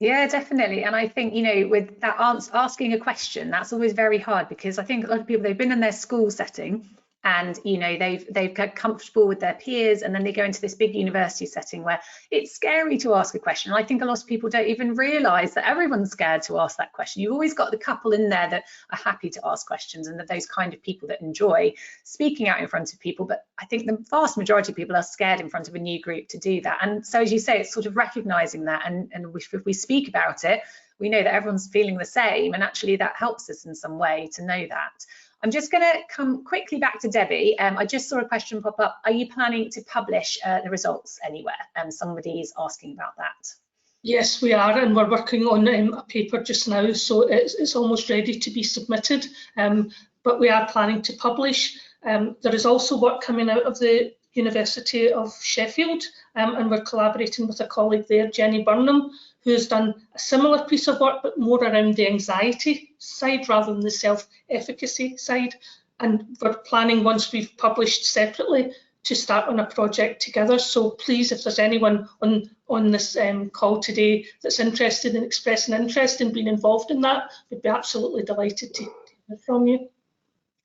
Yeah, definitely. And I think, you know, with that asking a question, that's always very hard, because I think a lot of people, they've been in their school setting and, you know, they've got comfortable with their peers, and then they go into this big university setting where it's scary to ask a question. And I think a lot of people don't even realise that everyone's scared to ask that question. You've always got the couple in there that are happy to ask questions, and those kind of people that enjoy speaking out in front of people. But I think the vast majority of people are scared in front of a new group to do that. And so, as you say, it's sort of recognising that, and if we speak about it, we know that everyone's feeling the same, and actually that helps us in some way to know that. I'm just going to come quickly back to Debbie. I just saw a question pop up. Are you planning to publish the results anywhere? Somebody's asking about that. Yes, we are, and we're working on a paper just now, so it's almost ready to be submitted. But we are planning to publish. There is also work coming out of the University of Sheffield, and we're collaborating with a colleague there, Jenny Burnham, who has done a similar piece of work, but more around the anxiety side rather than the self-efficacy side. And we're planning, once we've published separately, to start on a project together. So please, if there's anyone on this call today that's interested in expressing interest in being involved in that, we'd be absolutely delighted to hear from you.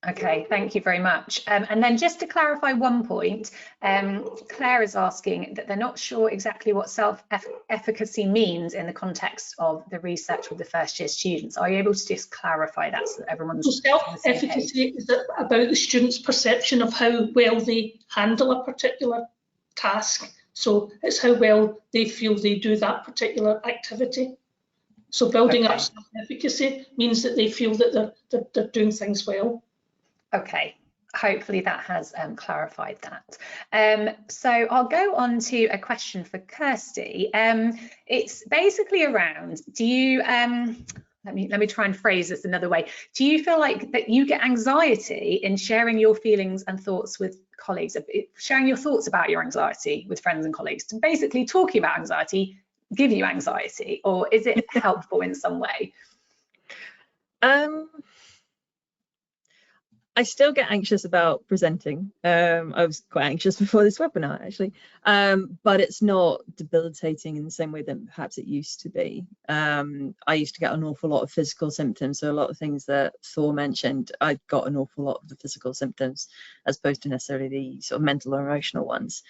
Okay, thank you very much. And then just to clarify one point, Claire is asking that they're not sure exactly what self-efficacy means in the context of the research with the first-year students. Are you able to just clarify that so that everyone's... So self-efficacy is about the students' perception of how well they handle a particular task. So it's how well they feel they do that particular activity. So building up self-efficacy means that they feel that they're doing things well. Okay, hopefully that has clarified that. So I'll go on to a question for Kirsty. It's basically around, do you, let me try and phrase this another way. Do you feel like that you get anxiety in sharing your feelings and thoughts with colleagues, sharing your thoughts about your anxiety with friends and colleagues? To basically talking about anxiety give you anxiety, or is it helpful in some way? I still get anxious about presenting. I was quite anxious before this webinar, actually, but it's not debilitating in the same way that perhaps it used to be. I used to get an awful lot of physical symptoms, so a lot of things that Thor mentioned, I got an awful lot of the physical symptoms as opposed to necessarily the sort of mental or emotional ones.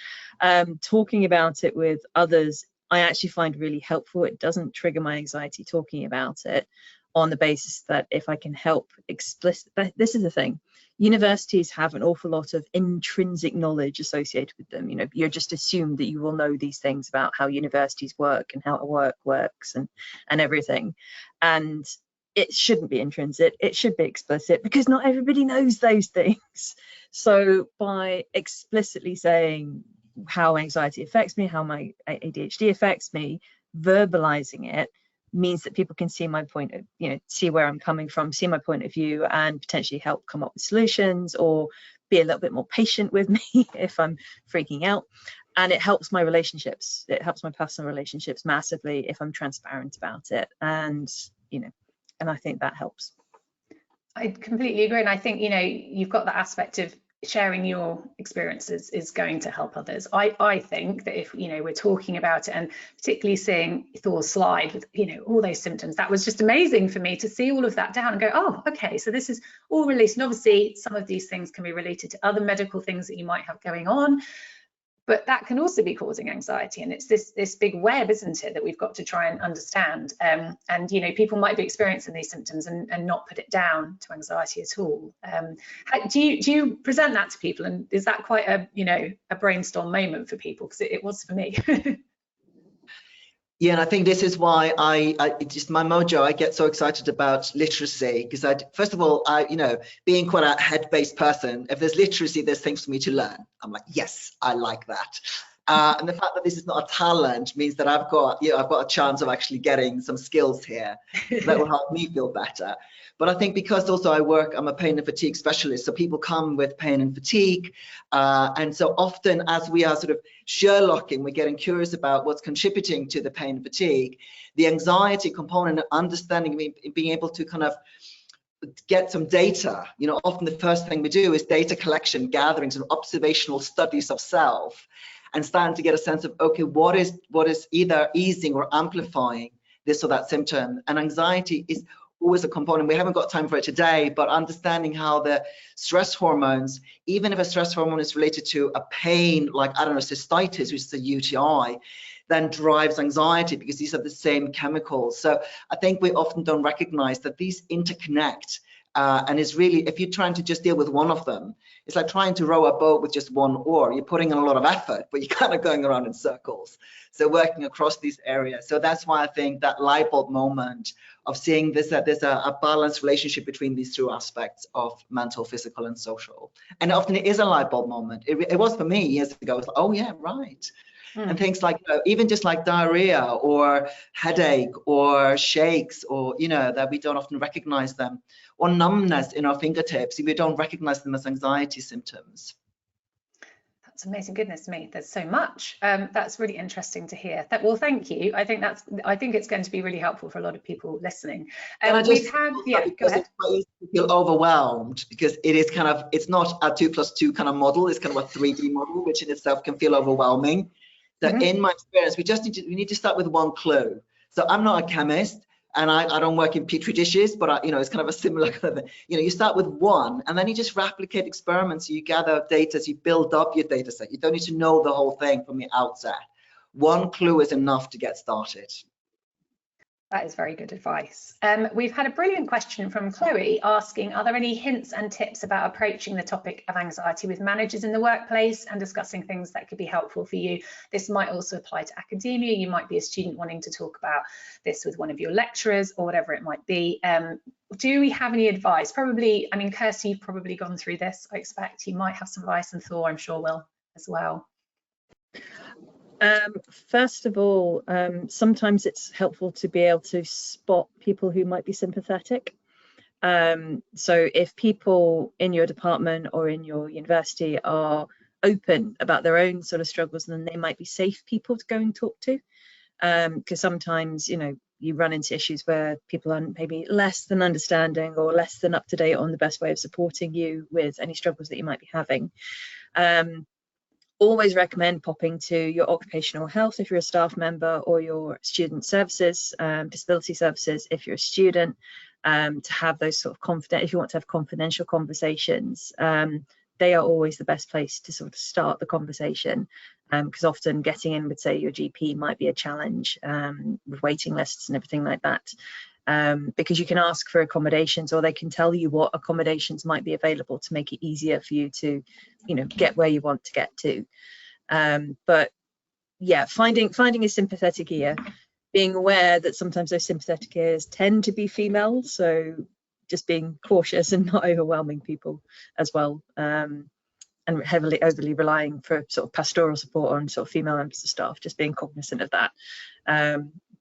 Talking about it with others, I actually find really helpful. It doesn't trigger my anxiety talking about it, on the basis that if I can help explicit, this is the thing, universities have an awful lot of intrinsic knowledge associated with them. You know, you're just assumed that you will know these things about how universities work and how work works and everything. And it shouldn't be intrinsic, it should be explicit, because not everybody knows those things. So by explicitly saying how anxiety affects me, how my ADHD affects me, verbalizing it, means that people can see my point of, you know, see where I'm coming from, see my point of view, and potentially help come up with solutions or be a little bit more patient with me if I'm freaking out. And it helps my relationships. It helps my personal relationships massively if I'm transparent about it. And, you know, and I think that helps. I completely agree. And I think, you know, you've got that aspect of sharing your experiences is going to help others. I think that if, you know, we're talking about it, and particularly seeing Thor's slide with, you know, all those symptoms, that was just amazing for me to see all of that down and go, oh, okay, so this is all released. And obviously some of these things can be related to other medical things that you might have going on, but that can also be causing anxiety. And it's this big web, isn't it, that we've got to try and understand. And, you know, people might be experiencing these symptoms and not put it down to anxiety at all. Do you present that to people? And is that quite a, you know, a brainstorm moment for people? Because it was for me. Yeah, and I think this is why I just my mojo, I get so excited about literacy, because first of all, you know, being quite a head-based person, if there's literacy, there's things for me to learn. I'm like, yes, I like that. And the fact that this is not a talent means that I've got a chance of actually getting some skills here. So that will help me feel better. But I think because also I'm a pain and fatigue specialist, so people come with pain and fatigue. And so often as we are sort of Sherlocking, we're getting curious about what's contributing to the pain and fatigue, the anxiety component, understanding, being able to kind of get some data. Often the first thing we do is data collection, gathering some observational studies of self, and starting to get a sense of, okay, what is either easing or amplifying this or that symptom. And anxiety is always a component. We haven't got time for it today, but understanding how the stress hormones, even if a stress hormone is related to a pain, like, I don't know, cystitis, which is a UTI, then drives anxiety, because these are the same chemicals. So I think we often don't recognize that these interconnect. And it's really, if you're trying to just deal with one of them, it's like trying to row a boat with just one oar. You're putting in a lot of effort, but you're kind of going around in circles. So working across these areas. So that's why I think that light bulb moment of seeing there's a balanced relationship between these two aspects of mental, physical, and social. And often it is a light bulb moment. It was for me years ago. It was like, oh yeah, right. And things like, even just like diarrhea or headache or shakes, or, that we don't often recognize them, or numbness in our fingertips, we don't recognize them as anxiety symptoms. That's amazing. Goodness me, there's so much. That's really interesting to hear. Well, thank you. I think it's going to be really helpful for a lot of people listening. Go ahead. It's quite easy to feel overwhelmed, because it's not a 2 + 2 kind of model. It's kind of a 3D model, which in itself can feel overwhelming. So in my experience, we need to start with one clue. So I'm not a chemist, and I don't work in petri dishes, but it's kind of a similar kind of thing. You start with one, and then you just replicate experiments. You gather data, so you build up your data set. You don't need to know the whole thing from the outset. One clue is enough to get started. That is very good advice. We've had a brilliant question from Chloe asking, are there any hints and tips about approaching the topic of anxiety with managers in the workplace and discussing things that could be helpful for you? This might also apply to academia. You might be a student wanting to talk about this with one of your lecturers or whatever it might be. Do we have any advice? Probably, I mean, Kirsty, you've probably gone through this, I expect. You might have some advice, and Thor, I'm sure, will as well. First of all, sometimes it's helpful to be able to spot people who might be sympathetic. So if people in your department or in your university are open about their own sort of struggles, then they might be safe people to go and talk to. Because sometimes, you run into issues where people are maybe less than understanding or less than up to date on the best way of supporting you with any struggles that you might be having. Always recommend popping to your occupational health if you're a staff member, or your student services, disability services if you're a student, to have those sort of if you want to have confidential conversations. They are always the best place to sort of start the conversation, because often getting in with, say, your GP might be a challenge, with waiting lists and everything like that. Because you can ask for accommodations, or they can tell you what accommodations might be available to make it easier for you to, get where you want to get to. But yeah, finding a sympathetic ear, being aware that sometimes those sympathetic ears tend to be female, so just being cautious and not overwhelming people as well, and overly relying for sort of pastoral support on sort of female members of staff, just being cognizant of that.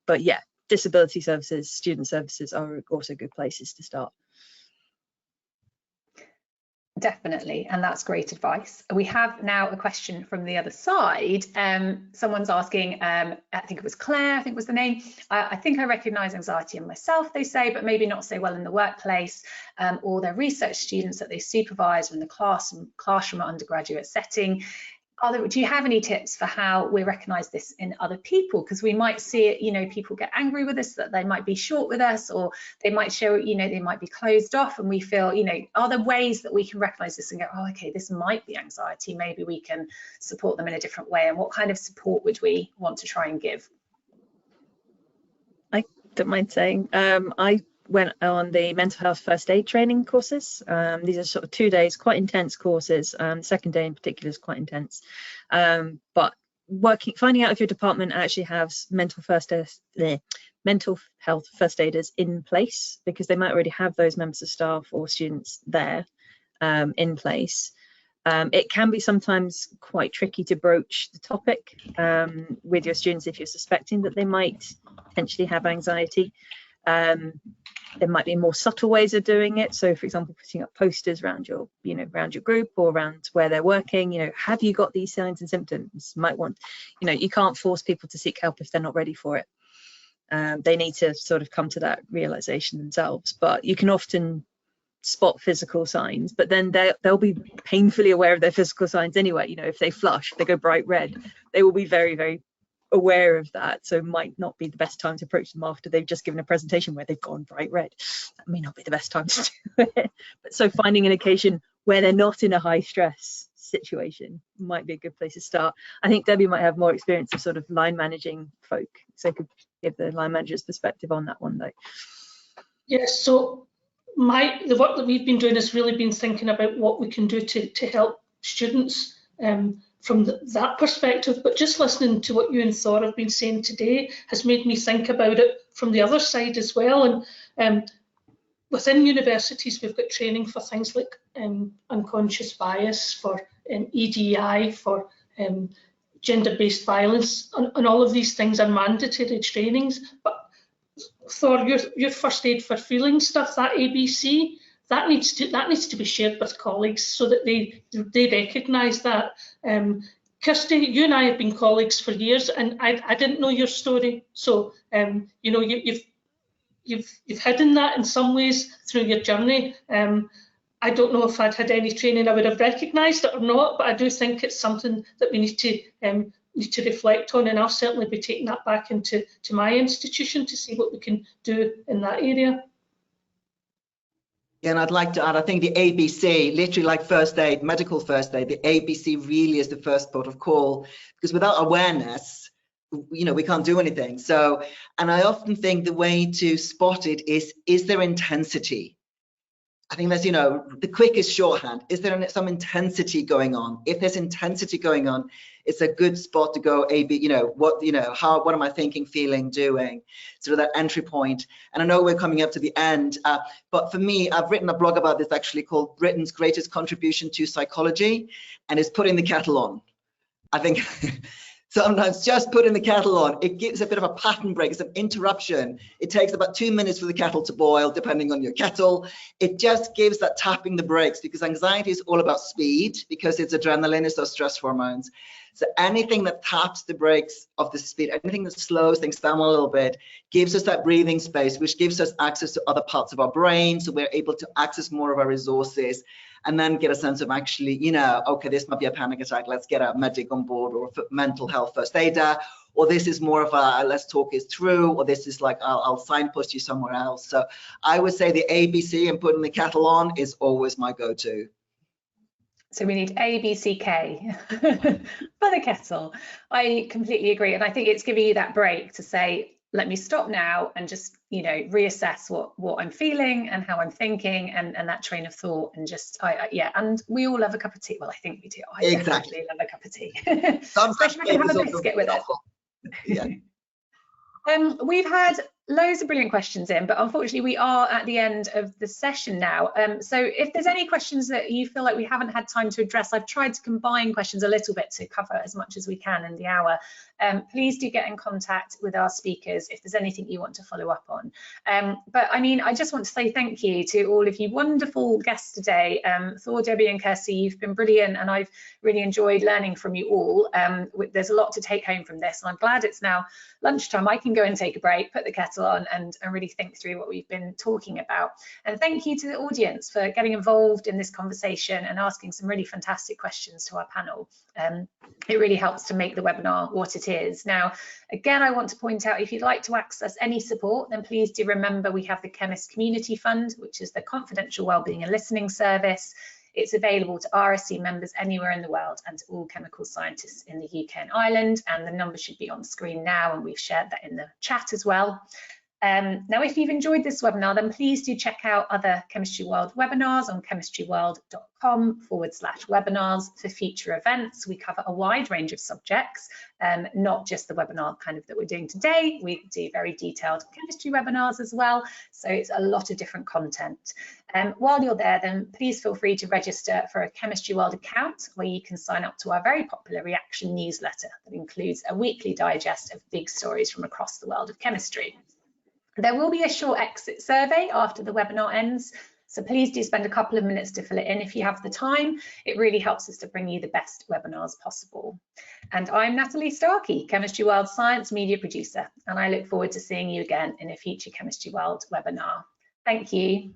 But yeah, disability services, student services are also good places to start. Definitely, and that's great advice. We have now a question from the other side. Someone's asking, I think it was Claire, I think was the name. I think I recognise anxiety in myself, they say, but maybe not so well in the workplace, or their research students that they supervise, or in the classroom or undergraduate setting. Do you have any tips for how we recognise this in other people? Because we might see it, people get angry with us, that they might be short with us, or they might show, they might be closed off, and we feel, are there ways that we can recognise this and go, oh, okay, this might be anxiety, maybe we can support them in a different way? And what kind of support would we want to try and give? I don't mind saying, I went on the mental health first aid training courses. These are sort of 2 days, quite intense courses. Second day in particular is quite intense. But finding out if your department actually has mental health first aiders in place, because they might already have those members of staff or students there in place. It can be sometimes quite tricky to broach the topic with your students if you're suspecting that they might potentially have anxiety. There might be more subtle ways of doing it. So, for example, putting up posters around your, around your group or around where they're working. Have you got these signs and symptoms? Might want, you can't force people to seek help if they're not ready for it. They need to sort of come to that realization themselves. But you can often spot physical signs, but then they'll be painfully aware of their physical signs anyway. If they flush, if they go bright red, they will be very, very aware of that. So it might not be the best time to approach them after they've just given a presentation where they've gone bright red. That may not be the best time to do it. But so finding an occasion where they're not in a high stress situation might be a good place to start. I think Debbie might have more experience of sort of line managing folk, so I could give the line manager's perspective on that one though. Yes, so the work that we've been doing has really been thinking about what we can do to help students from that perspective, but just listening to what you and Thor have been saying today has made me think about it from the other side as well. And within universities, we've got training for things like unconscious bias, for EDI, for gender-based violence, and all of these things are mandatory trainings. But Thor, your first aid for feeling stuff, that ABC, that needs to be shared with colleagues so that they recognise that. Kirsty, you and I have been colleagues for years, and I didn't know your story. So you've hidden that in some ways through your journey. I don't know if I'd had any training, I would have recognised it or not, but I do think it's something that we need to reflect on, and I'll certainly be taking that back into my institution to see what we can do in that area. Yeah, and I'd like to add, I think the ABC, literally like first aid, medical first aid, the ABC really is the first port of call, because without awareness, we can't do anything. So, and I often think the way to spot it is there intensity? I think that's, the quickest shorthand. Is there some intensity going on? If there's intensity going on, it's a good spot to go AB, what am I thinking, feeling, doing? Sort of that entry point. And I know we're coming up to the end, but for me, I've written a blog about this actually called Britain's Greatest Contribution to Psychology, and it's putting the kettle on. I think sometimes just putting the kettle on, it gives a bit of a pattern break, it's an interruption. It takes about 2 minutes for the kettle to boil, depending on your kettle. It just gives that tapping the brakes, because anxiety is all about speed, because it's adrenaline, it's those stress hormones. So anything that taps the brakes of the speed, anything that slows things down a little bit, gives us that breathing space, which gives us access to other parts of our brain, so we're able to access more of our resources, and then get a sense of actually, okay, this might be a panic attack, let's get a medic on board, or a mental health first aider, or this is more of a let's talk it through, or this is like I'll signpost you somewhere else. So I would say the ABC and putting the kettle on is always my go-to. So we need ABCK for the kettle. I completely agree, and I think it's giving you that break to say, let me stop now and just reassess what I'm feeling and how I'm thinking, and that train of thought, and just and we all love a cup of tea. Well, I think we do. I definitely love a cup of tea. Especially if I can have a biscuit with it. Yeah. We've had loads of brilliant questions in, but unfortunately we are at the end of the session now. So if there's any questions that you feel like we haven't had time to address, I've tried to combine questions a little bit to cover as much as we can in the hour. Please do get in contact with our speakers if there's anything you want to follow up on. But I mean, I just want to say thank you to all of you wonderful guests today. Thor, Debbie and Kirsty, you've been brilliant, and I've really enjoyed learning from you all. There's a lot to take home from this, and I'm glad it's now lunchtime. I can go and take a break, put the kettle on, and really think through what we've been talking about. And thank you to the audience for getting involved in this conversation and asking some really fantastic questions to our panel. It really helps to make the webinar what it is. Now, again, I want to point out, if you'd like to access any support, then please do remember we have the Chemist Community Fund, which is the confidential wellbeing and listening service. It's available to RSC members anywhere in the world and to all chemical scientists in the UK and Ireland, and the number should be on the screen now, and we've shared that in the chat as well. Now, if you've enjoyed this webinar, then please do check out other Chemistry World webinars on chemistryworld.com/webinars for future events. We cover a wide range of subjects, not just the webinar kind of that we're doing today. We do very detailed chemistry webinars as well, so it's a lot of different content. While you're there, then please feel free to register for a Chemistry World account, where you can sign up to our very popular reaction newsletter that includes a weekly digest of big stories from across the world of chemistry. There will be a short exit survey after the webinar ends, so please do spend a couple of minutes to fill it in if you have the time. It really helps us to bring you the best webinars possible. And I'm Natalie Starkey, Chemistry World Science Media Producer, and I look forward to seeing you again in a future Chemistry World webinar. Thank you.